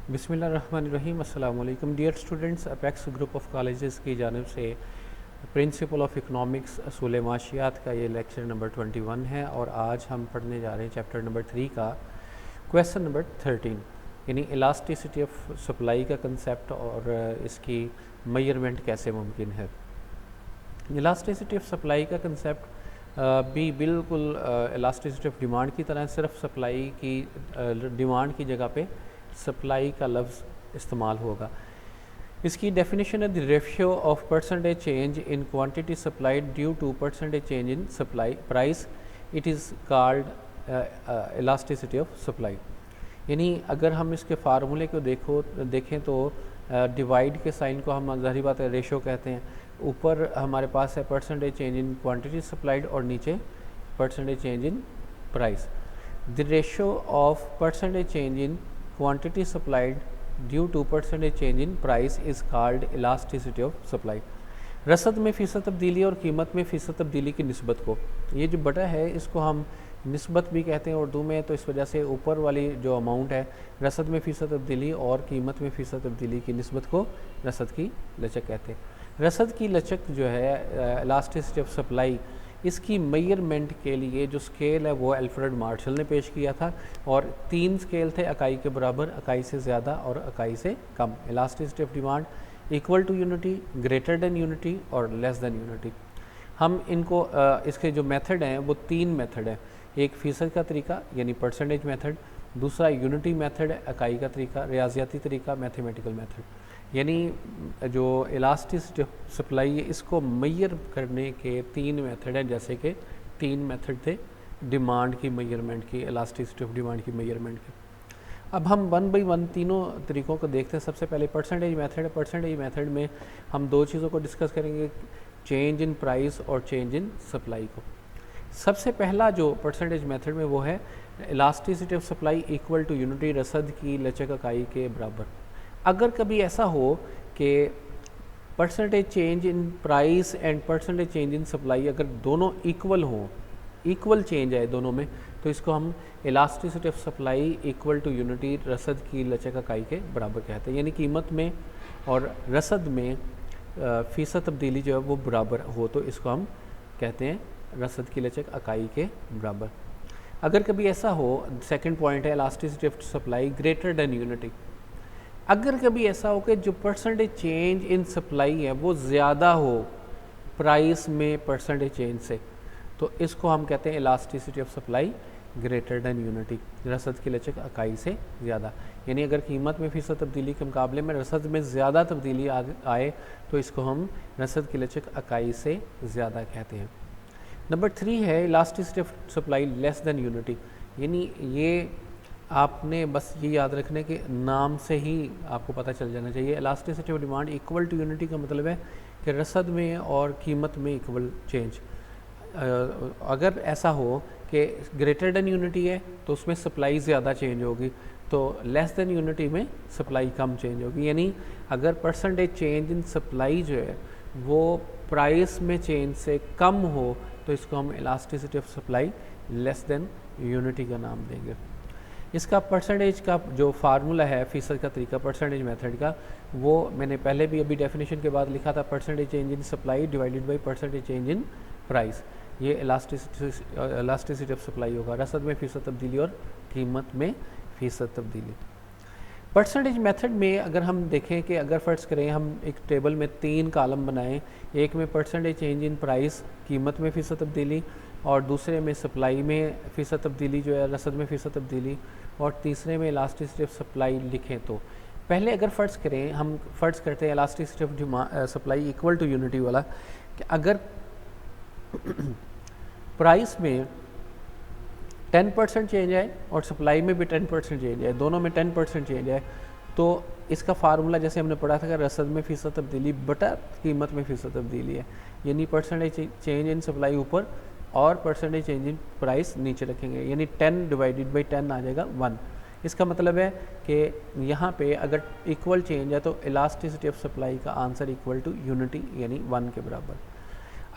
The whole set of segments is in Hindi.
बिस्मिल्लाहिर्रहमानिर्रहीम अस्सलाम वालेकुम dear students. Apex Group of Colleges की जानिब से प्रिंसिपल ऑफ इकनॉमिक्स असूल माशियात का ये लेक्चर नंबर 21 है और आज हम पढ़ने जा रहे हैं चैप्टर नंबर 3 का क्वेश्चन नंबर 13 यानी इलास्टिसिटी ऑफ सप्लाई का कंसेप्ट और इसकी मेजरमेंट कैसे मुमकिन है। इलास्टिसिटी ऑफ सप्लाई का कंसेप्ट भी बिल्कुल इलास्टिसिटी ऑफ डिमांड की तरह सिर्फ सप्लाई की डिमांड की जगह पे सप्लाई का लफ्ज़ इस्तेमाल होगा। इसकी डेफिनेशन है the ratio of percentage change in quantity supplied due to percentage change in supply price, it is called elasticity of supply. यानी अगर हम इसके फार्मूले को देखें तो डिवाइड के साइन को हम ज़ाहिर बात है रेशो कहते हैं। ऊपर हमारे पास है percentage change in quantity supplied और नीचे percentage change in price. The ratio of percentage change in quantity supplied due to percentage change in price is called elasticity of supply। रसद में फ़ीसद तब्दीली और कीमत में फ़ीसद तब्दीली की निस्बत को, ये जो बटा है इसको हम निस्बत भी कहते हैं उर्दू में, तो इस वजह से ऊपर वाली जो अमाउंट है रसद में फ़ीसद तब्दीली और कीमत में फ़ीसद तब्दीली की निस्बत को रसद की लचक कहते हैं। रसद की लचक जो है इलास्टिसिटी ऑफ सप्लाई, इसकी मेजरमेंट के लिए जो स्केल है वो अल्फ्रेड मार्शल ने पेश किया था और 3 स्केल थे, इकाई के बराबर, इकाई से ज़्यादा और इकाई से कम। Elasticity of demand equal to unity, greater than unity और लेस देन यूनिटी। हम इनको इसके जो मेथड हैं वो 3 मेथड है। एक फ़ीसद का तरीका यानी परसेंटेज मेथड, दूसरा यूनिटी मेथड है इकाई का तरीका, रियाजियाती तरीका मैथमेटिकल मेथड। यानी जो इलास्टिसिटी सप्लाई है इसको मेजर करने के 3 मेथड हैं, जैसे कि 3 मेथड थे डिमांड की मेजरमेंट की, इलास्टिसिटी ऑफ डिमांड की मेजरमेंट की। अब हम 1 बाई 1 तीनों तरीक़ों को देखते हैं। सबसे पहले परसेंटेज मेथड है। परसेंटेज मेथड में हम 2 चीज़ों को डिस्कस करेंगे, चेंज इन प्राइस और चेंज इन सप्लाई को। सबसे पहला जो परसेंटेज मेथड में वो है elasticity of supply equal to unity, रसद की लचक इकाई के बराबर। अगर कभी ऐसा हो कि percentage change in price and percentage change in supply अगर दोनों इक्वल हों, इक्वल चेंज है दोनों में, तो इसको हम elasticity of supply equal to unity, रसद की लचक इकाई के बराबर कहते हैं। यानी कीमत में और रसद में फ़ीसद तब्दीली जो है वो बराबर हो तो इसको हम कहते हैं रसद की लचक इकाई के बराबर। अगर कभी ऐसा हो, सेकंड पॉइंट है elasticity of supply greater than unity. अगर कभी ऐसा हो कि जो परसेंटेज चेंज इन सप्लाई है वो ज़्यादा हो प्राइस में परसेंटेज चेंज से, तो इसको हम कहते हैं elasticity of supply greater than unity, रसद की लचक इकाई से ज़्यादा। यानी अगर कीमत में फ़ीसद तब्दीली के मुकाबले में रसद में ज़्यादा तब्दीली आए तो इसको हम रसद की लचक इकाई से ज़्यादा कहते हैं। नंबर 3 है elasticity of supply less than unity. यानी ये आपने बस ये याद रखने के नाम से ही आपको पता चल जाना चाहिए। Elasticity of demand equal to unity का मतलब है कि रसद में और कीमत में इक्वल चेंज। अगर ऐसा हो कि ग्रेटर देन यूनिटी है तो उसमें सप्लाई ज़्यादा चेंज होगी, तो लेस देन यूनिटी में सप्लाई कम चेंज होगी। यानी अगर परसेंटेज चेंज इन सप्लाई जो है वो प्राइस में चेंज से कम हो तो इसको हम elasticity of supply less than unity का नाम देंगे। इसका परसेंटेज का जो फार्मूला है फ़ीसद का तरीका परसेंटेज मेथड का, वो मैंने पहले भी अभी डेफिनेशन के बाद लिखा था, percentage change in supply divided by percentage change in price. ये इलास्टिसिटी ऑफ सप्लाई होगा, रसद में फ़ीसद तब्दीली और कीमत में फ़ीसद तब्दीली। परसेंटेज मेथड में अगर हम देखें कि अगर फ़र्ज़ करें हम एक टेबल में 3 कॉलम बनाएं, एक में परसेंटेज चेंज इन प्राइस कीमत में फ़ीसद तब्दीली, और दूसरे में सप्लाई में फ़ीसद तब्दीली जो है रसद में फ़ीसद तब्दीली, और तीसरे में इलास्टिसिटी ऑफ सप्लाई लिखें। तो पहले अगर फ़र्ज़ करें, हम फ़र्ज़ करते हैं elasticity of supply equal to unity वाला, कि अगर प्राइस में 10% चेंज आए और सप्लाई में भी 10% चेंज आए, दोनों में 10% चेंज आए, तो इसका फार्मूला जैसे हमने पढ़ा था कि रसद में फ़ीसद तब्दीली बटा कीमत में फ़ीसद तब्दीली है। यानी परसेंटेज चेंज इन सप्लाई ऊपर और परसेंटेज चेंज इन प्राइस नीचे रखेंगे, यानी 10 डिवाइडेड बाई 10 आ जाएगा 1। इसका मतलब है कि यहाँ पे अगर इक्वल चेंज है तो इलास्टिसिटी ऑफ सप्लाई का आंसर इक्वल टू यूनिटी यानी 1 के बराबर।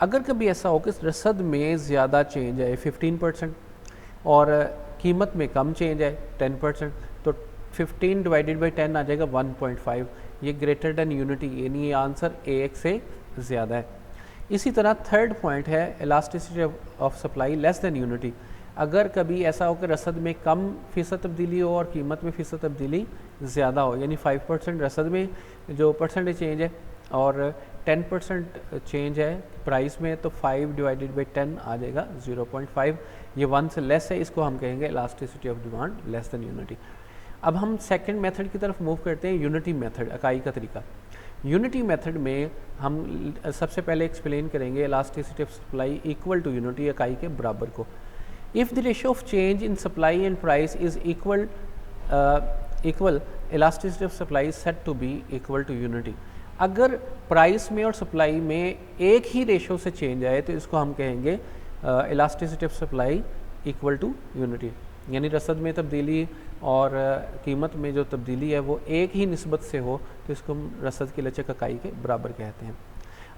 अगर कभी ऐसा हो कि रसद में ज़्यादा चेंज है 15% और कीमत में कम चेंज है 10%, तो 15 डिवाइडेड बाई 10 आ जाएगा 1.5, ये ग्रेटर देन यूनिटी, यानी ये आंसर एक से ज़्यादा है। इसी तरह थर्ड पॉइंट है elasticity of supply less than unity. अगर कभी ऐसा हो कि रसद में कम फ़ीसद तब्दीली हो और कीमत में फ़ीसद तब्दीली ज़्यादा हो, यानी 5% रसद में जो परसेंटेज चेंज है और 10% चेंज है प्राइस में, तो 5 डिवाइडेड बाई 10 आ जाएगा 0.5, ये 1 से लेस है, इसको हम कहेंगे elasticity of demand less than unity. अब हम सेकंड मेथड की तरफ मूव करते हैं, यूनिटी मेथड, इकाई का तरीका। यूनिटी मेथड में हम सबसे पहले एक्सप्लेन करेंगे elasticity of supply equal to unity, इकाई के बराबर को। If the ratio of change in supply and price is equal elasticity of supply set to be equal to unity. अगर प्राइस में और सप्लाई में एक ही रेशियो से चेंज आए तो इसको हम कहेंगे elasticity of supply equal to unity, यानी रसद में तब्दीली और कीमत में जो तब्दीली है वो एक ही निस्बत से हो तो इसको हम रसद की लचक इकाई के बराबर कहते हैं।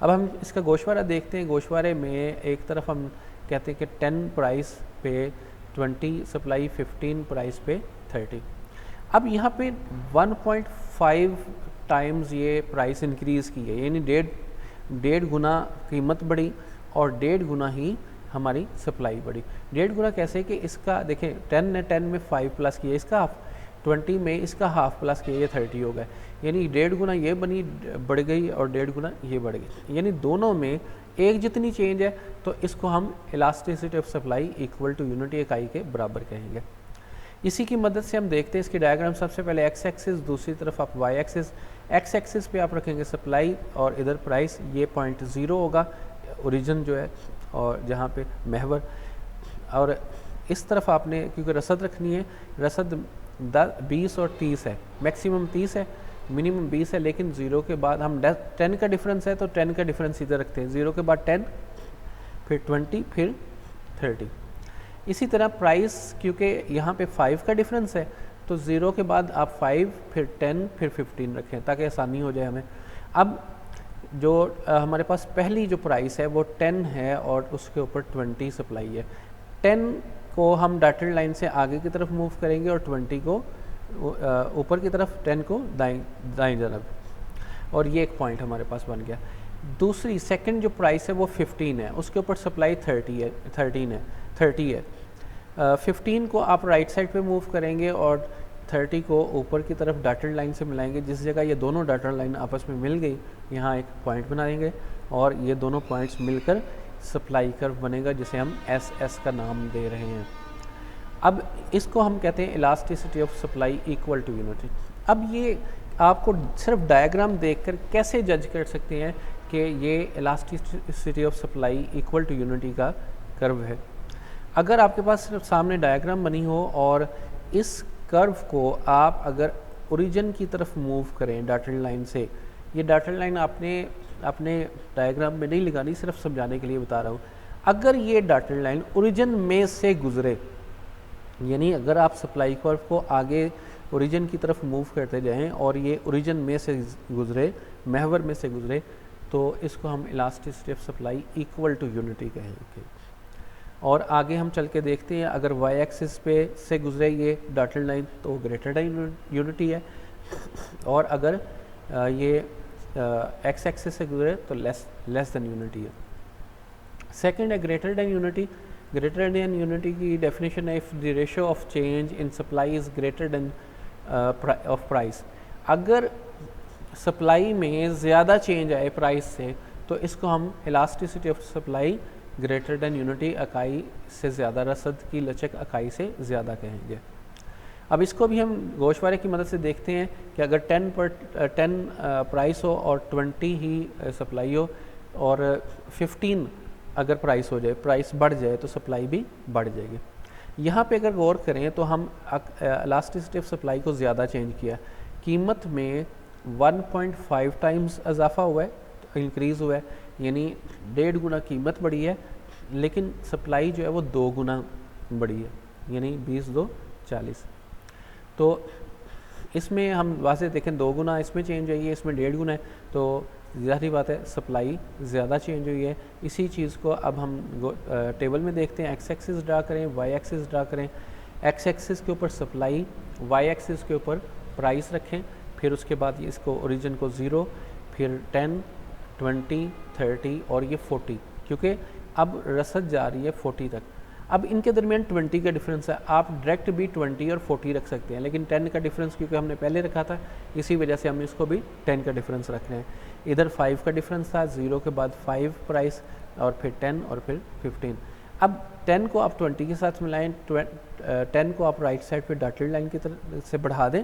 अब हम इसका गोशवारा देखते हैं। गोशवारे में एक तरफ हम कहते हैं कि 10 प्राइस पे 20 सप्लाई, 15 प्राइस पे 30। अब यहाँ पे 1.5 टाइम्स ये प्राइस इंक्रीज़ की है, यानी डेढ़ गुना कीमत बढ़ी और 1.5 गुना ही हमारी सप्लाई बढ़ी। 1.5 गुना कैसे कि इसका देखें 10 ने 10 में 5 प्लस किया, इसका हाफ 20 में इसका हाफ प्लस किया, ये 30 हो गया, यानी 1.5 गुना ये बनी बढ़ गई और 1.5 गुना ये बढ़ गई, यानी दोनों में एक जितनी चेंज है तो इसको हम elasticity of supply equal to unity इकाई के बराबर कहेंगे। इसी की मदद से हम देखते हैं इसकी डायग्राम। सबसे पहले एक्स एक्सिस, दूसरी तरफ आप वाई एक्सिस। एक्स एक्सिस पे आप रखेंगे सप्लाई और इधर प्राइस, ये पॉइंट 0 होगा ओरिजिन जो है और जहाँ पे महवर, और इस तरफ आपने क्योंकि रसद रखनी है, रसद 20 और 30 है, मैक्सिमम 30 है, मिनिमम 20 है, लेकिन 0 के बाद हम 10 का डिफरेंस है तो 10 का डिफरेंस इधर रखते हैं, 0 के बाद 10, फिर 20, फिर 30। इसी तरह प्राइस क्योंकि यहाँ पे 5 का डिफरेंस है तो 0 के बाद आप 5, फिर 10, फिर 15 रखें ताकि आसानी हो जाए हमें। अब जो हमारे पास पहली जो प्राइस है वो 10 है और उसके ऊपर 20 सप्लाई है। 10 को हम डॉटेड लाइन से आगे की तरफ मूव करेंगे और 20 को ऊपर की तरफ, 10 को दाएं तरफ, और ये एक पॉइंट हमारे पास बन गया। दूसरी सेकंड जो प्राइस है वो 15 है, उसके ऊपर सप्लाई 30 है। 15 को आप राइट साइड पे मूव करेंगे और 30 को ऊपर की तरफ डॉटेड लाइन से मिलाएंगे। जिस जगह ये दोनों डॉटेड लाइन आपस में मिल गई, यहाँ एक पॉइंट बनाएंगे और ये दोनों पॉइंट्स मिलकर सप्लाई कर्व बनेगा जिसे हम एस का नाम दे रहे हैं। अब इसको हम कहते हैं elasticity of supply equal to unity. अब ये आपको सिर्फ डायग्राम देखकर कैसे जज कर सकते हैं कि ये elasticity of supply equal to unity का कर्व है। अगर आपके पास सिर्फ सामने डायग्राम बनी हो और इस कर्व को आप अगर ओरिजिन की तरफ मूव करें डॉटेड लाइन से, ये डॉटेड लाइन आपने अपने डायग्राम में नहीं लगानी, सिर्फ समझाने के लिए बता रहा हूँ। अगर ये डॉटेड लाइन ओरिजिन में से गुजरे, यानी अगर आप सप्लाई कर्व को आगे ओरिजिन की तरफ मूव करते जाएं और ये ओरिजिन में से गुजरे, महवर में से गुजरे, तो इसको हम elasticity of supply equal to unity कहेंगे। और आगे हम चल के देखते हैं, अगर वाई एक्सिस पे से गुजरे ये डॉटेड लाइन तो ग्रेटर देन यूनिटी है, और अगर ये एक्स एक्सिस से गुजरे तो लेस देन यूनिटी है। सेकंड है greater than unity. Greater than unity की डेफिनेशन है if the ratio of change in supply is greater than of price. अगर सप्लाई में ज़्यादा चेंज आए प्राइस से तो इसको हम elasticity of supply greater than unity इकाई से ज़्यादा, रसद की लचक इकाई से ज़्यादा कहेंगे। अब इसको भी हम गोशवारे की मदद से देखते हैं कि अगर 10 प्राइस हो और 20 ही सप्लाई हो और 15 अगर प्राइस हो जाए, प्राइस बढ़ जाए तो सप्लाई भी बढ़ जाएगी। यहाँ पे अगर गौर करें तो हम इलास्टिसिटी ऑफ सप्लाई को ज़्यादा चेंज किया, कीमत में 1.5 टाइम्स इजाफा हुआ है, इंक्रीज़ हुआ है, यानी 1.5 गुना कीमत बढ़ी है, लेकिन सप्लाई जो है वो 2 गुना बढ़ी है, यानी 20 2 40। तो इसमें हम वासे देखें 2 गुना इसमें चेंज हुई है, इसमें 1.5 गुना है, तो ज़ाहिर बात है सप्लाई ज़्यादा चेंज हुई है। इसी चीज़ को अब हम टेबल में देखते हैं। एक्स एक्सिस ड्रा करें, वाई एक्सिस ड्रा करें। एक्स एक्सिस के ऊपर सप्लाई, वाई एक्सिस के ऊपर प्राइस रखें, फिर उसके बाद इसको ओरिजिन को 0, फिर 10, 20, 30 और ये 40, क्योंकि अब रसद जा रही है 40 तक। अब इनके दरमियान 20 का डिफरेंस है, आप डायरेक्ट भी 20 और 40 रख सकते हैं, लेकिन 10 का डिफरेंस क्योंकि हमने पहले रखा था, इसी वजह से हम इसको भी 10 का डिफरेंस रख रहे हैं। इधर 5 का डिफरेंस था, 0 के बाद 5 प्राइस और फिर 10 और फिर 15। अब 10 को आप 20 के साथ मिलाएं, 10 को आप राइट साइड पे डॉटेड लाइन की तरफ से बढ़ा दें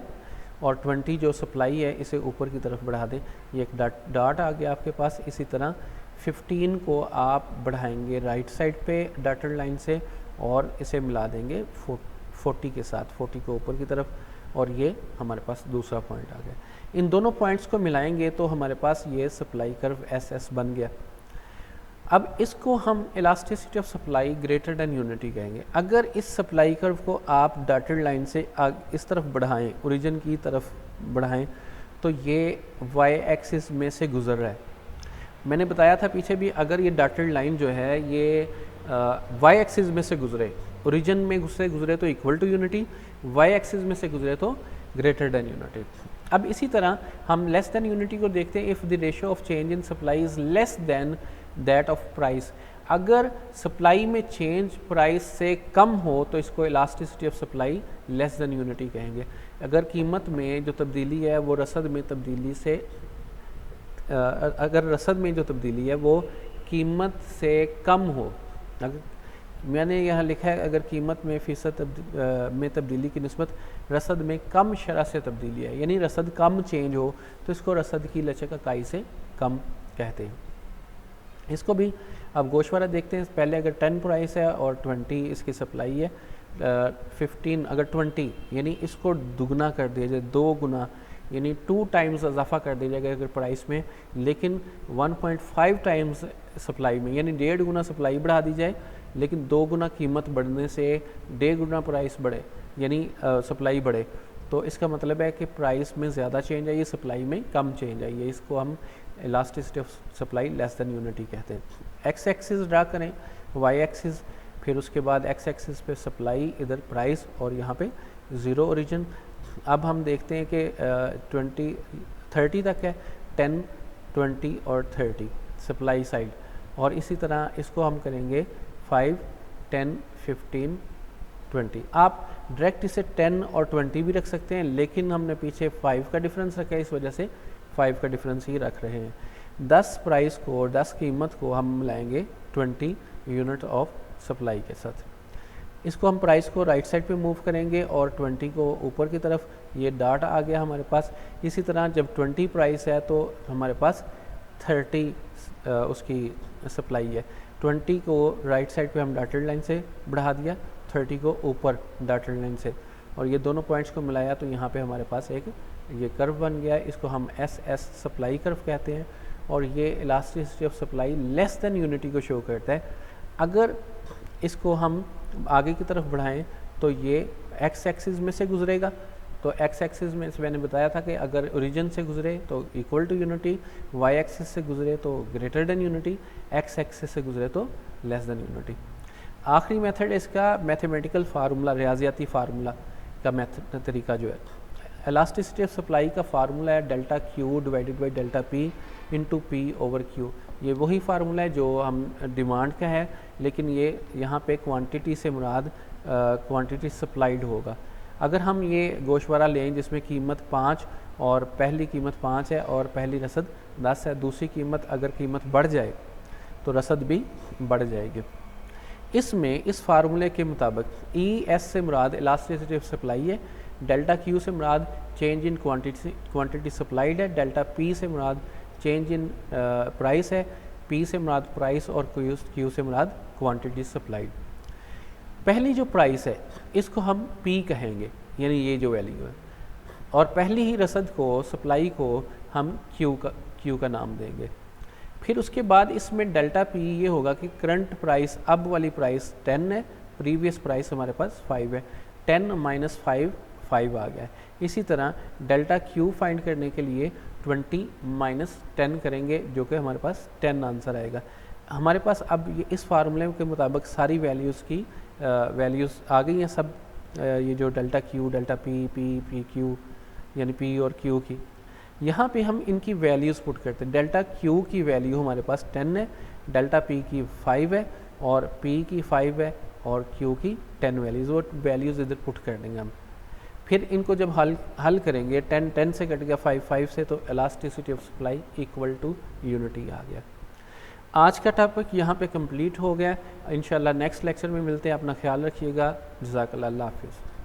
और 20 जो सप्लाई है इसे ऊपर की तरफ बढ़ा दें, ये एक डॉट आ गया आपके पास। इसी तरह 15 को आप बढ़ाएंगे राइट साइड पे डॉटेड लाइन से और इसे मिला देंगे 40 के साथ, 40 को ऊपर की तरफ, और ये हमारे पास दूसरा पॉइंट आ गया। इन दोनों पॉइंट्स को मिलाएंगे तो हमारे पास ये सप्लाई कर्व SS बन गया। अब इसको हम elasticity of supply greater than unity कहेंगे। अगर इस सप्लाई कर्व को आप डॉटेड लाइन से इस तरफ बढ़ाएं, ओरिजिन की तरफ बढ़ाएं, तो ये वाई एक्सिस में से गुजर रहा है। मैंने बताया था पीछे भी, अगर ये डॉटेड लाइन जो है ये वाई एक्सिस में से गुजरे, ओरिजिन में गुजरे तो equal to unity, y axis में से गुजरे तो ग्रेटर देन यूनिटी। अब इसी तरह हम लेस देन यूनिटी को देखते हैं। If the ratio of change in supply is less than that of price, अगर सप्लाई में चेंज प्राइस से कम हो तो इसको elasticity of supply less than unity कहेंगे। अगर कीमत में जो तब्दीली है वो रसद में तब्दीली से अगर रसद में जो तब्दीली है वो कीमत से कम हो, अगर मैंने यहाँ लिखा है अगर कीमत में फ़ीसद में तब्दीली की निस्बत रसद में कम शरह से तब्दीली है, यानी रसद कम चेंज हो तो इसको रसद की लचक इकाई से कम कहते हैं। इसको भी अब गोशवारा देखते हैं। पहले अगर 10 प्राइस है और 20 इसकी सप्लाई है, 15 अगर 20 यानी इसको दुगना कर दिया जाए, 2 गुना यानी 2 टाइम्स इजाफा कर दिया जाएगा अगर प्राइस में, लेकिन 1.5 टाइम्स सप्लाई में, यानी 1.5 गुना सप्लाई बढ़ा दी जाए लेकिन 2 गुना कीमत बढ़ने से 1.5 गुना प्राइस बढ़े, यानी सप्लाई बढ़े, तो इसका मतलब है कि प्राइस में ज़्यादा चेंज आई है, सप्लाई में कम चेंज आई है। इसको हम elasticity of supply less than unity कहते हैं। एक्स एक्सिस ड्रा करें, वाई एक्सिस, फिर उसके बाद एक्स एक्सिस पे सप्लाई, इधर प्राइस और यहाँ पे 0 ओरिजिन। अब हम देखते हैं कि 30 तक है, 10, 20 और 30 सप्लाई साइड, और इसी तरह इसको हम करेंगे 5, 10, 15, 20। आप डायरेक्ट इसे 10 और 20 भी रख सकते हैं, लेकिन हमने पीछे 5 का डिफरेंस रखा है, इस वजह से 5 का डिफरेंस ही रख रहे हैं। 10 प्राइस को, 10 कीमत को हम मिलाएंगे 20 यूनिट ऑफ सप्लाई के साथ। इसको हम प्राइस को राइट साइड पे मूव करेंगे और 20 को ऊपर की तरफ, ये डॉट आ गया हमारे पास। इसी तरह जब 20 प्राइस है तो हमारे पास 30 उसकी सप्लाई है। 20 को राइट साइड पे हम डॉटेड लाइन से बढ़ा दिया, 30 को ऊपर डॉटेड लाइन से, और ये दोनों पॉइंट्स को मिलाया तो यहाँ पे हमारे पास एक ये कर्व बन गया। इसको हम SS सप्लाई कर्व कहते हैं, और ये elasticity of supply less than unity को शो करता है। अगर इसको हम आगे की तरफ बढ़ाएं तो ये एक्स एक्सिस में से गुजरेगा, तो एक्स एक्सिस में मैंने बताया था कि अगर ओरिजिन से गुजरे तो equal to unity, y axis से गुजरे तो greater than unity, x axis से गुजरे तो लेस देन यूनिटी। आखिरी मेथड इसका मैथमेटिकल फार्मूला, रियाजियाती फार्मूला का तरीका जो है, इलास्टिसिटी ऑफ सप्लाई का फार्मूला है delta Q divided by delta P into P over Q। ये वही फार्मूला है जो हम डिमांड का है, लेकिन ये यहाँ पे क्वांटिटी से मुराद क्वांटिटी सप्लाइड होगा। अगर हम ये गोशवारा लें जिसमें कीमत 5 और पहली कीमत 5 है और पहली रसद 10 है, दूसरी कीमत अगर कीमत बढ़ जाए तो रसद भी बढ़ जाएगी। इसमें इस फार्मूले के मुताबिक ES से मुराद इलास्टिसिटी ऑफ सप्लाई है, डेल्टा Q से मुराद चेंज इन क्वांटिटी सप्लाइड है, डेल्टा P से मुराद चेंज इन प्राइस है, P से मुराद प्राइस और Q से मुराद क्वांटिटी सप्लाइड। पहली जो प्राइस है इसको हम P कहेंगे, यानी ये जो वैल्यू है, और पहली ही रसद को, सप्लाई को हम Q का नाम देंगे। फिर उसके बाद इसमें डेल्टा P ये होगा कि करंट प्राइस, अब वाली प्राइस 10 है, प्रीवियस प्राइस हमारे पास 5 है, 10 माइनस 5 5 आ गया है। इसी तरह डेल्टा Q फाइंड करने के लिए 20 माइनस 10 करेंगे, जो कि हमारे पास 10 आंसर आएगा। हमारे पास अब ये इस फार्मूले के मुताबिक सारी वैल्यूज़ की वैल्यूज़ आ गई हैं, सब ये जो delta Q, delta P, P Q यानी पी और क्यू की, यहाँ पे हम इनकी वैल्यूज़ पुट करते हैं। डेल्टा क्यू की वैल्यू हमारे पास 10 है, डेल्टा पी की 5 है और पी की 5 है और क्यू की 10 वैल्यूज़, वो वैल्यूज़ इधर पुट कर देंगे हम। फिर इनको जब हल करेंगे 10 से कट गया 5 से, तो elasticity of supply equal to unity आ गया। आज का टॉपिक यहाँ पे कंप्लीट हो गया। इंशाल्लाह नेक्स्ट लेक्चर में मिलते हैं। अपना ख्याल रखिएगा। जज़ाकल्लाह, अल्लाह हाफिज़।